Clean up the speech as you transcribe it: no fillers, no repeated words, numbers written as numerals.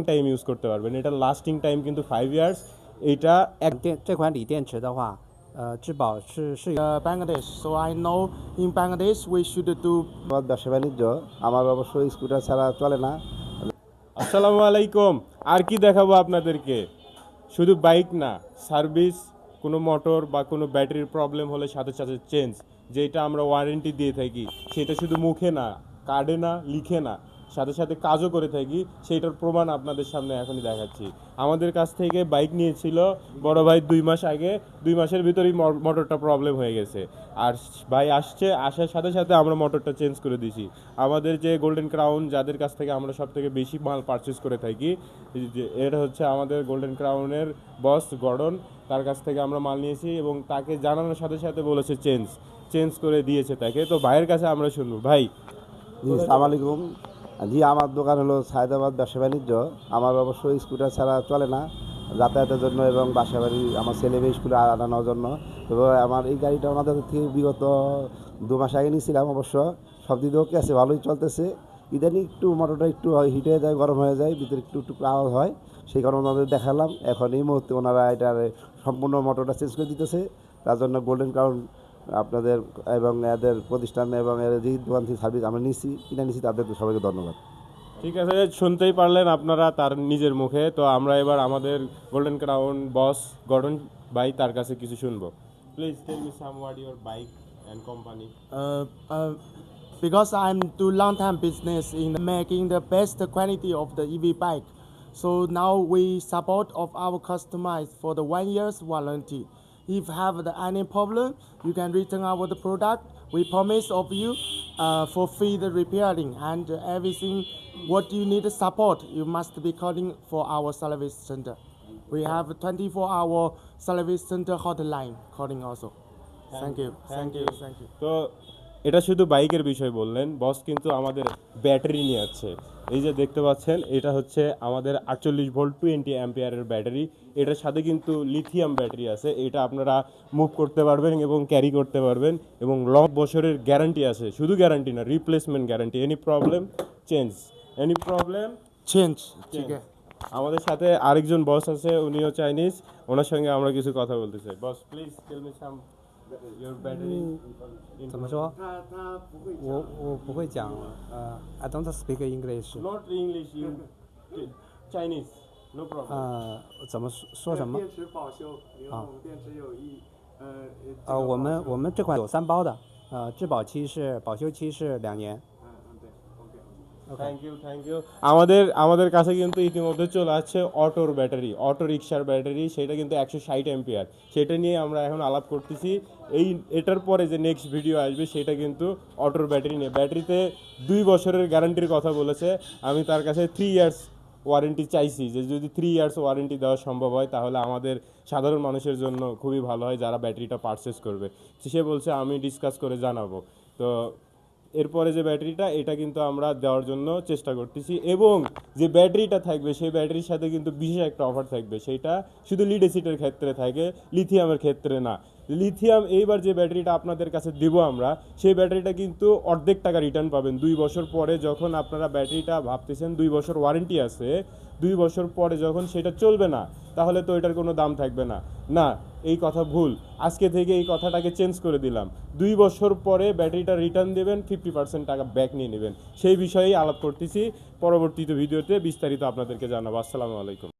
Time use করতে পারবেন। এটা লাস্টিং টাইম কিন্তু 5 years. এটা这款锂电池的话，质保是Bangladesh, so I know in Bangladesh we should do আমার ব্যবসা বাণিজ্য আমার অবশ্য স্কুটার ছাড়া চলে না। আসসালামু আলাইকুম। আর কি দেখাবো আপনাদেরকে, শুধু বাইক না, সার্ভিস, কোনো মোটর বা কোনো ব্যাটারির প্রবলেম হলে সাথে সাথে চেঞ্জ, যেটা আমরা ওয়ারেন্টি দিয়ে থাকি, সেটা শুধু মুখে না, কার্ডে না, লিখে না, সাথে সাথে কাজও করে থাকি, সেইটার প্রমাণ আপনাদের সামনে এখনই দেখাচ্ছি। আমাদের কাছ থেকে বাইক নিয়েছিল বড় ভাই 2 মাস আগে, 2 মাসের ভিতরেই মোটরটা প্রবলেম হয়ে গেছে। আর ভাই আসার সাথে সাথে আমরা মোটরটা চেঞ্জ করে দিয়েছি। আমাদের যে গোল্ডেন ক্রাউন, যাদের কাছ থেকে আমরা সব থেকে বেশি মাল পারচেস করে থাকি, এটা হচ্ছে আমাদের গোল্ডেন ক্রাউনের বস গর্ডন, তার কাছ থেকে আমরা মাল নিয়েছি এবং তাকে জানানোর সাথে সাথে বলেছে চেঞ্জ করে দিয়েছে তাকে। তো ভাইয়ের কাছে আমরা শুনবো। ভাই জি, আসসালামু আলাইকুম। জি, আমার দোকান হলো সায়দাবাদ ব্যবসা বাণিজ্য। আমার অবশ্য স্কুটার ছাড়া চলে না যাতায়াতের জন্য এবং বাসা বাড়ি আমার ছেলে মেয়ে স্কুলে আনানোর জন্য। তবে আমার এই গাড়িটা ওনাদের থেকে বিগত 2 মাস আগে নিয়েছিলাম। অবশ্য সব দিক ওকে আছে, ভালোই চলতেছে। ইদানিং একটু মোটরটা একটু হিট হয়ে যায়, গরম হয়ে যায়, ভিতরে একটু একটু আওয়াজ হয়, সেই কারণে ওনাদের দেখালাম। এখন এই মুহূর্তে ওনারা এটার সম্পূর্ণ মোটরটা চেঞ্জ করে দিতেছে। তার জন্য গোল্ডেন ক্রাউন আপনাদের এবং এদের প্রতিষ্ঠান এবং এর যে দোকান থেকে সার্ভিস আমরা কিনে নিছি, তাদের সবাইকে ধন্যবাদ। ঠিক আছে, শুনতেই পারলেন আপনারা তার নিজের মুখে। তো আমরা এবার আমাদের গোল্ডেন ক্রাউন বস গর্ডন ভাই তার কাছে কিছু শুনবো। Please tell me some what your bike and company. because I'm do long time business in making the best quality of the EV bike. So now we support of our customers for the 1 year's warranty. If have the any problem, you can return our the product. We promise of you for free the repairing and everything. What you need support, you must be calling for our service center. We have 24-hour service center hotline calling also. Thank you. তো এটা শুধু বাইকের বিষয় বললেন, বস কিন্তু আমাদের battery নিয়ে আছে। এই যে দেখতে পাচ্ছেন, এটা হচ্ছে আমাদের 48 ভোল্ট 20 অ্যাম্পিয়ারের ব্যাটারি। এটার সাথে কিন্তু লিথিয়াম ব্যাটারি আছে। এটা আপনারা মুভ করতে পারবেন এবং ক্যারি করতে পারবেন এবং লং বছরের গ্যারান্টি আছে। শুধু গ্যারান্টি না, replacement guarantee. Any problem Change. ठीक है. আমাদের সাথে আরেকজন বস আছে, উনিও চাইনিজ, ওনার সঙ্গে আমরা কিছু কথা বলতে চাই। Boss please tell me some your battery. 怎么说？我不会讲，I don't speak English。 Not English, in Chinese, no problem. Thank you. আমাদের কাছে কিন্তু ইতিমধ্যে চলে আসছে অটোর ব্যাটারি, অটো রিক্সার ব্যাটারি। সেটা কিন্তু 160 অ্যাম্পিয়ার। সেটা নিয়ে আমরা এখন আলাপ করতেছি। এটার পরে যে নেক্সট ভিডিও আসবে সেটা কিন্তু অটোর ব্যাটারি নিয়ে। ব্যাটারিতে 2 বছরের গ্যারান্টির কথা বলেছে। আমি তার কাছে 3 ইয়ার্স ওয়ারেন্টি চাইছি, যে যদি 3 ইয়ার্স ওয়ারেন্টি দেওয়া সম্ভব হয় তাহলে আমাদের সাধারণ মানুষের জন্য খুবই ভালো হয়, যারা ব্যাটারিটা পারচেস করবে। সে বলছে আমি ডিসকাস করে জানাবো। তো এরপরে যে ব্যাটারিটা, এটা কিন্তু আমরা দেওয়ার জন্য চেষ্টা করতেছি এবং যে ব্যাটারিটা থাকবে সেই ব্যাটারির সাথে কিন্তু বিশেষ একটা অফার থাকবে। সেটা শুধু লিড অ্যাসিডের ক্ষেত্রে থাকে, লিথিয়ামের ক্ষেত্রে না। লিথিয়াম এইবার যে ব্যাটারিটা আপনাদের কাছে দেবো আমরা, সেই ব্যাটারিটা কিন্তু অর্ধেক টাকা রিটার্ন পাবেন 2 বছর পরে। যখন আপনারা ব্যাটারিটা ভাবতেছেন 2 বছর ওয়ারেন্টি আছে, 2 বছর পরে যখন সেটা চলবে না, তাহলে তো এটার কোনো দাম থাকবে না। না, এই কথা ভুল। আজকে থেকে এই কথাটাকে চেঞ্জ করে দিলাম। 2 বছর পরে ব্যাটারিটা রিটার্ন দেবেন, 50% টাকা ব্যাক নিয়ে নেবেন। সেই বিষয়েই আলাপ করতেছি। পরবর্তীতে ভিডিওতে বিস্তারিত আপনাদেরকে জানাবো। আসসালামু আলাইকুম।